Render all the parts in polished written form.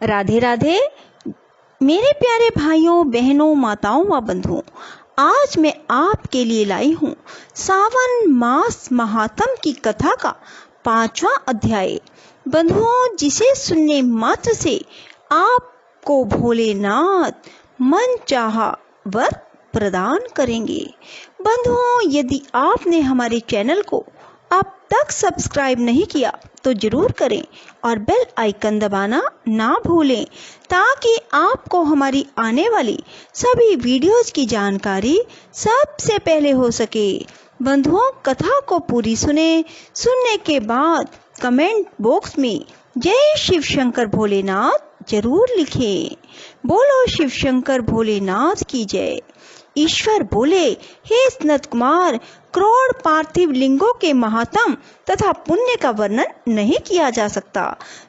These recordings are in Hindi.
राधे राधे मेरे प्यारे भाइयों, बहनों, माताओं व बंधुओं, आज मैं आपके लिए लाई हूँ सावन मास महात्म की कथा का 5वां अध्याय। बंधुओं, जिसे सुनने मात्र से आपको भोलेनाथ मन चाहा वर प्रदान करेंगे। बंधुओं, यदि आपने हमारे चैनल को अब तक सब्सक्राइब नहीं किया तो जरूर करें और बेल आइकन दबाना ना भूलें, ताकि आपको हमारी आने वाली सभी वीडियोस की जानकारी सबसे पहले हो सके। बंधुओं, कथा को पूरी सुनने के बाद कमेंट बॉक्स में जय शिव शंकर भोलेनाथ जरूर लिखें। बोलो शिव शंकर भोलेनाथ की जय। ईश्वर बोले, हे सनत कुमार, करोड़ पार्थिव लिंगों के महात्म तथा पुण्य का वर्णन नहीं किया जा सकता।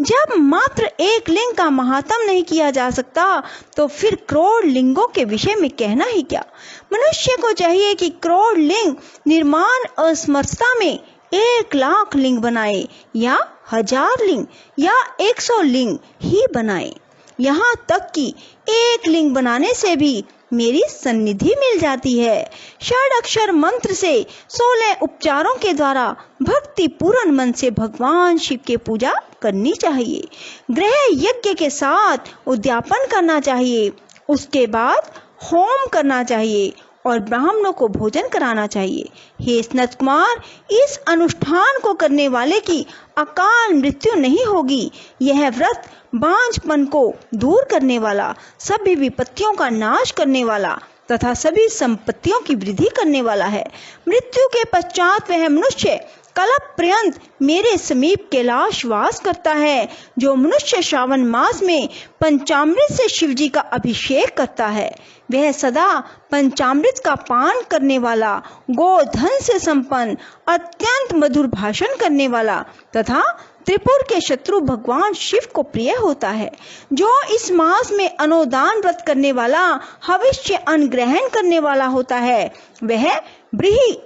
जब मात्र एक लिंग का महात्म नहीं किया जा सकता तो फिर करोड़ लिंगों के विषय में कहना ही क्या। मनुष्य को चाहिए कि करोड़ लिंग निर्माण असमर्थता में 1,00,000 लिंग बनाए या 1000 लिंग या 100 लिंग ही बनाए। यहाँ तक कि एक लिंग बनाने से भी मेरी सन्निधि मिल जाती है। षडाक्षर मंत्र से 16 उपचारों के द्वारा भक्ति पूर्ण मन से भगवान शिव की पूजा करनी चाहिए। ग्रह यज्ञ के साथ उद्यापन करना चाहिए। उसके बाद होम करना चाहिए और ब्राह्मणों को भोजन कराना चाहिए। हे सनत कुमार, इस अनुष्ठान को करने वाले की अकाल मृत्यु नहीं होगी। यह व्रत बांझपन को दूर करने वाला, सभी विपत्तियों का नाश करने वाला तथा सभी संपत्तियों की वृद्धि करने वाला है। मृत्यु के पश्चात वह मनुष्य कल्प पर्यंत मेरे समीप कैलाश वास करता है। जो मनुष्य श्रावण मास में पंचामृत से शिवजी का अभिषेक करता है, वह सदा पंचामृत का पान करने वाला, गोधन से संपन्न, अत्यंत मधुर भाषण करने वाला तथा त्रिपुर के शत्रु भगवान शिव को प्रिय होता है। जो इस मास में अनुदान व्रत करने वाला, हविष्य अन्न ग्रहण करने वाला होता है, वह ब्रीही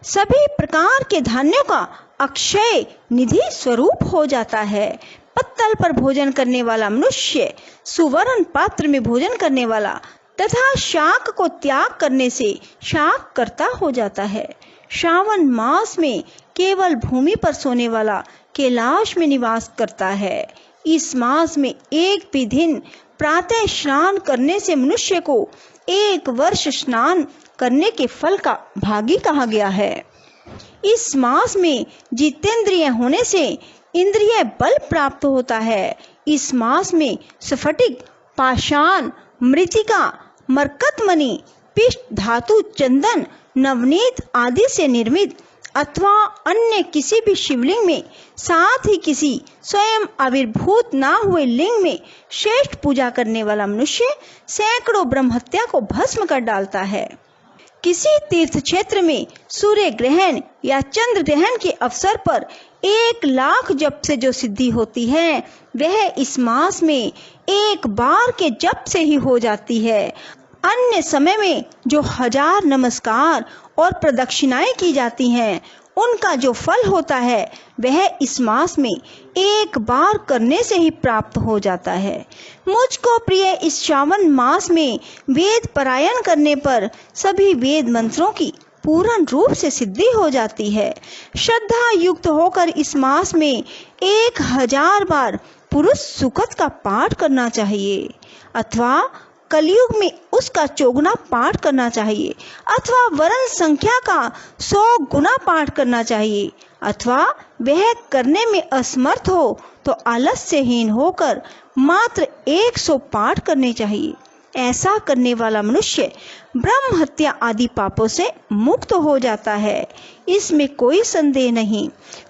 सभी प्रकार के धान्यों का अक्षय निधि स्वरूप हो जाता है। पत्तल पर भोजन करने वाला मनुष्य सुवर्ण पात्र में भोजन करने वाला तथा शाक को त्याग करने से शाक करता हो जाता है। श्रावण मास में केवल भूमि पर सोने वाला कैलाश में निवास करता है। इस मास में एक भी दिन प्रातः स्नान करने से मनुष्य को 1 वर्ष स्नान करने के फल का भागी कहा गया है। इस मास में जितेंद्रिय होने से इंद्रिय बल प्राप्त होता है। इस मास में स्फटिक, पाषाण, मृतिका, मरकतमणि, पिष्ट धातु, चंदन, नवनीत आदि से निर्मित अथवा अन्य किसी भी शिवलिंग में, साथ ही किसी स्वयं आविर्भूत ना हुए लिंग में श्रेष्ठ पूजा करने वाला मनुष्य सैकड़ों ब्रह्महत्या को भस्म कर डालता है। किसी तीर्थ क्षेत्र में सूर्य ग्रहण या चंद्र ग्रहण के अवसर पर 1,00,000 जप से जो सिद्धि होती है, वह इस मास में 1 बार के जप से ही हो जाती है। अन्य समय में जो 1000 नमस्कार और प्रदक्षिणाएं की जाती हैं, उनका जो फल होता है वह इस मास में 1 बार करने से ही प्राप्त हो जाता है। मुझको प्रिय इस श्रावण मास में वेद पारायण करने पर सभी वेद मंत्रों की पूर्ण रूप से सिद्धि हो जाती है। श्रद्धा युक्त होकर इस मास में 1000 बार पुरुष सुक्त का पाठ करना चाहिए अथवा कलयुग में उसका 4 पाठ करना चाहिए अथवा वर्ण संख्या का 100 गुना पाठ करना चाहिए अथवा वह करने में असमर्थ हो तो आलस्यहीन होकर मात्र 100 पाठ करने चाहिए। ऐसा करने वाला मनुष्य ब्रह्म हत्या आदि पापों से मुक्त हो जाता है, इसमें कोई संदेह नहीं।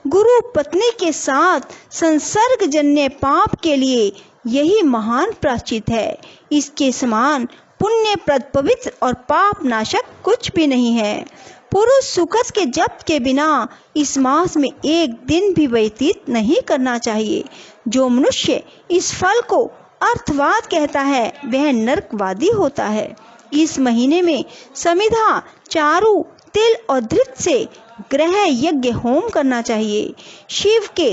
गुरु पत्नी के साथ संसर्गजन्य पाप के लिए यही महान प्रायश्चित है। इसके समान पुण्यप्रद, पवित्र और पाप नाशक कुछ भी नहीं है। पुरुष सुकत के जप के बिना इस मास में 1 दिन भी व्यतीत नहीं करना चाहिए। जो मनुष्य इस फल को अर्थवाद कहता है, वह नरकवादी होता है। इस महीने में समिधा, चारु, तिल और धृत से ग्रह यज्ञ होम करना चाहिए। शिव के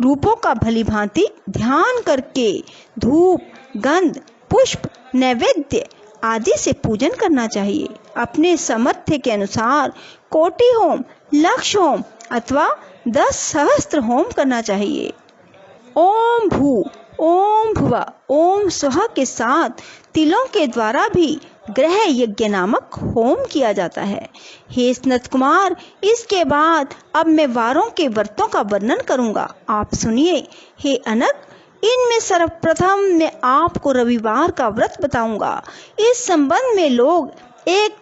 रूपों का भलीभांति ध्यान करके धूप, गंध, पुष्प, नैवेद्य आदि से पूजन करना चाहिए। अपने सामर्थ्य के अनुसार कोटि होम, लक्ष होम अथवा 10 सहस्त्र होम करना चाहिए। ओम भू, ओम भुवा, ओम स्वः के साथ तिलों के द्वारा भी ग्रह यज्ञ नामक होम किया जाता है। हे सनत कुमार, इसके बाद अब मैं वारों के व्रतों का वर्णन करूंगा, आप सुनिए। हे अनक, इनमें सर्वप्रथम मैं आपको रविवार का व्रत बताऊंगा। इस संबंध में लोग एक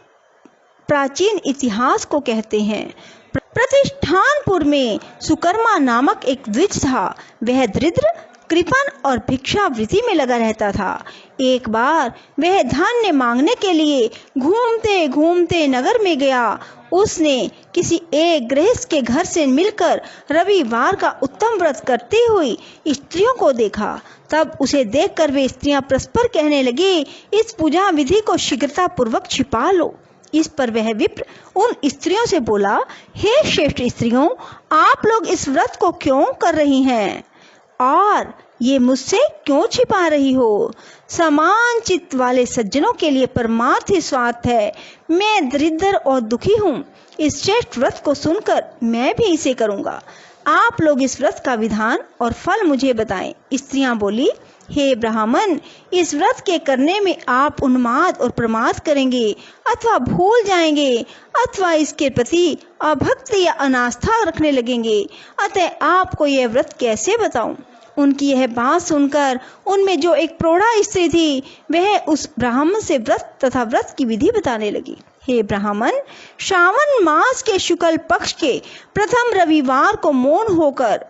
प्राचीन इतिहास को कहते हैं। प्रतिष्ठानपुर में सुकर्मा नामक एक द्विज था। वह दरिद्र, कृपण और भिक्षावृत्ति में लगा रहता था। एक बार वह धान्य मांगने के लिए घूमते घूमते नगर में गया। उसने किसी एक गृहस्थ के घर से मिलकर रविवार का उत्तम व्रत करती हुई स्त्रियों को देखा। तब उसे देखकर वे स्त्रियां परस्पर कहने लगी, इस पूजा विधि को शीघ्रता पूर्वक छिपा लो। इस पर वह विप्र उन स्त्रियों से बोला, हे श्रेष्ठ स्त्रियों, आप लोग इस व्रत को क्यों कर रही हैं और ये मुझसे क्यों छिपा रही हो? समान चित्त वाले सज्जनों के लिए परमार्थ ही स्वार्थ है। मैं दरिद्र और दुखी हूँ। इस श्रेष्ठ व्रत को सुनकर मैं भी इसे करूँगा। आप लोग इस व्रत का विधान और फल मुझे बताएं। स्त्रियां बोली, हे ब्राह्मण, इस व्रत के करने में आप उन्माद और प्रमाद करेंगे अथवा भूल जाएंगे अथवा इसके प्रति अभक्ति या अनास्था रखने लगेंगे। अतः आपको यह व्रत कैसे बताऊं? उनकी यह बात सुनकर उनमें जो एक प्रौढ़ा स्त्री थी वह उस ब्राह्मण से व्रत तथा व्रत की विधि बताने लगी। हे ब्राह्मण, श्रावण मास के शुक्ल पक्ष के प्रथम रविवार को मौन होकर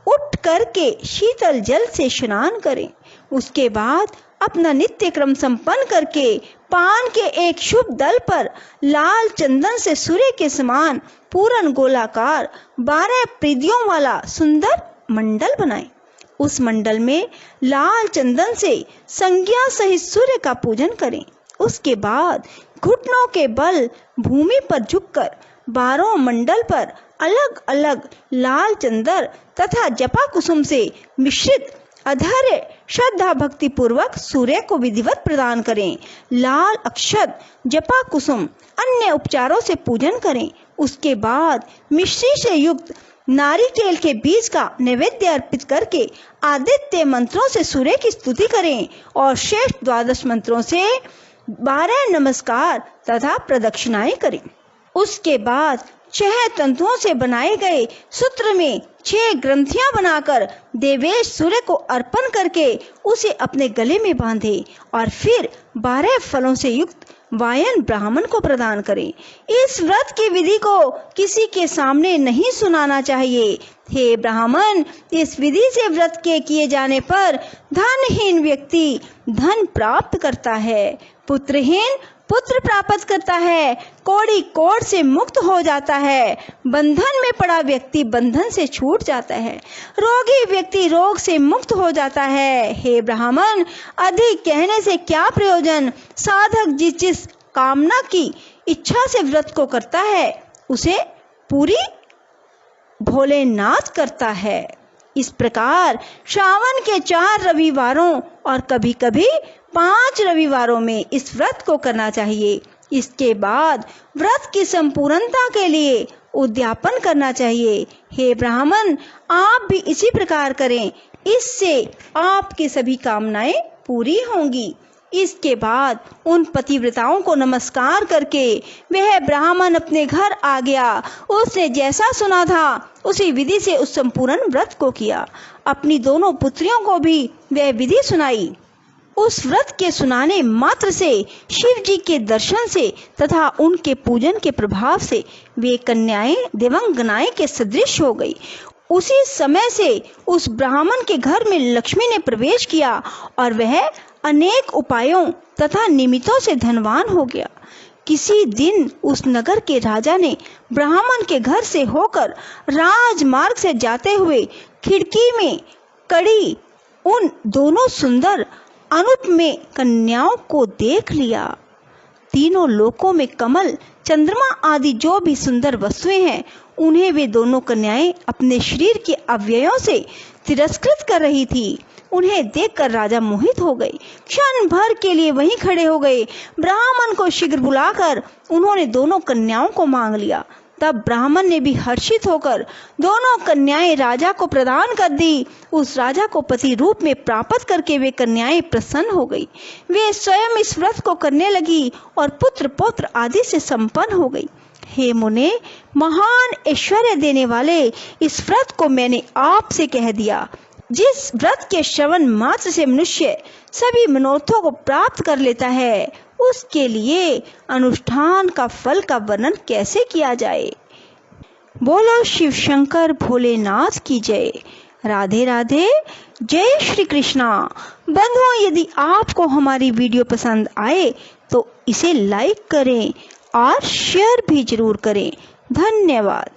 उठ करके शीतल जल से स्नान करें। उसके बाद अपना नित्य क्रम संपन्न करके पान के एक शुभ दल पर लाल चंदन से सूर्य के समान पूर्ण गोलाकार 12 प्रीतियों वाला सुंदर मंडल बनाएं। उस मंडल में लाल चंदन से संज्ञा सहित सूर्य का पूजन करें। उसके बाद घुटनों के बल भूमि पर झुककर 12 मंडल पर अलग अलग लाल चंदन तथा जपा कुसुम से मिश्रित अधर्य श्रद्धा भक्ति पूर्वक सूर्य को विधिवत प्रदान करें। लाल अक्षत, जपा कुसुम, अन्य उपचारों से पूजन करें। उसके बाद मिश्री से युक्त नारिकेल के बीज का नैवेद्य अर्पित करके आदित्य मंत्रों से सूर्य की स्तुति करें और श्रेष्ठ 12 मंत्रों से 12 नमस्कार तथा प्रदक्षिणाएं करें। उसके बाद 6 तंतुओं से बनाए गए सूत्र में 6 ग्रंथियां बनाकर देवेश सूर्य को अर्पण करके उसे अपने गले में बांधे और फिर 12 फलों से युक्त वायन ब्राह्मण को प्रदान करें। इस व्रत की विधि को किसी के सामने नहीं सुनाना चाहिए। हे ब्राह्मण, इस विधि से व्रत के किए जाने पर धनहीन व्यक्ति धन प्राप्त करता है, पुत्रहीन पुत्र प्राप्त करता है, कोड़ी कोढ़ से मुक्त हो जाता है, बंधन में पड़ा व्यक्ति बंधन से छूट जाता है, रोगी व्यक्ति रोग से मुक्त हो जाता है। हे ब्राह्मण, अधिक कहने से क्या प्रयोजन? साधक जिस कामना की इच्छा से व्रत को करता है उसे पूरी भोलेनाथ करता है। इस प्रकार श्रावण के 4 रविवारों और कभी कभी 5 रविवारों में इस व्रत को करना चाहिए। इसके बाद व्रत की संपूर्णता के लिए उद्यापन करना चाहिए। हे ब्राह्मण, आप भी इसी प्रकार करें, इससे आपकी सभी कामनाएं पूरी होंगी। इसके बाद उन पतिव्रताओं को नमस्कार करके वह ब्राह्मण अपने घर आ गया। उसने जैसा सुना था उसी विधि से उस संपूर्ण व्रत को किया। अपनी दोनों पुत्रियों को भी वह विधि सुनाई। उस व्रत के सुनाने मात्र से शिव जी के दर्शन से तथा उनके पूजन के प्रभाव से वे कन्याएं देवांगनाएं के सदृश हो गई। उसी समय से उस ब्राह्मण के घर में लक्ष्मी ने प्रवेश किया और वह अनेक उपायों तथा निमित्तों से धनवान हो गया। किसी दिन उस नगर के राजा ने ब्राह्मण के घर से होकर राजमार्ग से जाते हुए खिड़की में कड़ी उन दोनों सुंदर अनुपम कन्याओं को देख लिया। तीनों लोकों में कमल, चंद्रमा आदि जो भी सुंदर वस्तुएं हैं उन्हें वे दोनों कन्याएं अपने शरीर के अवयवों से तिरस्कृत कर रही थी। उन्हें देखकर राजा मोहित हो गए, क्षण भर के लिए वहीं खड़े हो गए। ब्राह्मण को शीघ्र बुलाकर उन्होंने दोनों कन्याओं को मांग लिया। तब ब्राह्मण ने भी हर्षित होकर दोनों कन्याएं राजा को प्रदान कर दी। उस राजा को पति रूप में प्राप्त करके वे कन्याएं प्रसन्न हो गई। वे स्वयं इस व्रत को करने लगी और पुत्र पौत्र आदि से संपन्न हो गई। हे मुने, महान ऐश्वर्य देने वाले इस व्रत को मैंने आपसे कह दिया। जिस व्रत के श्रवण मात्र से मनुष्य सभी मनोरथों को प्राप्त कर लेता है, उसके लिए अनुष्ठान का फल का वर्णन कैसे किया जाए। बोलो शिव शंकर भोलेनाथ की जय। राधे राधे, जय श्री कृष्णा। बंधुओं, यदि आपको हमारी वीडियो पसंद आए तो इसे लाइक करें और शेयर भी जरूर करें। धन्यवाद।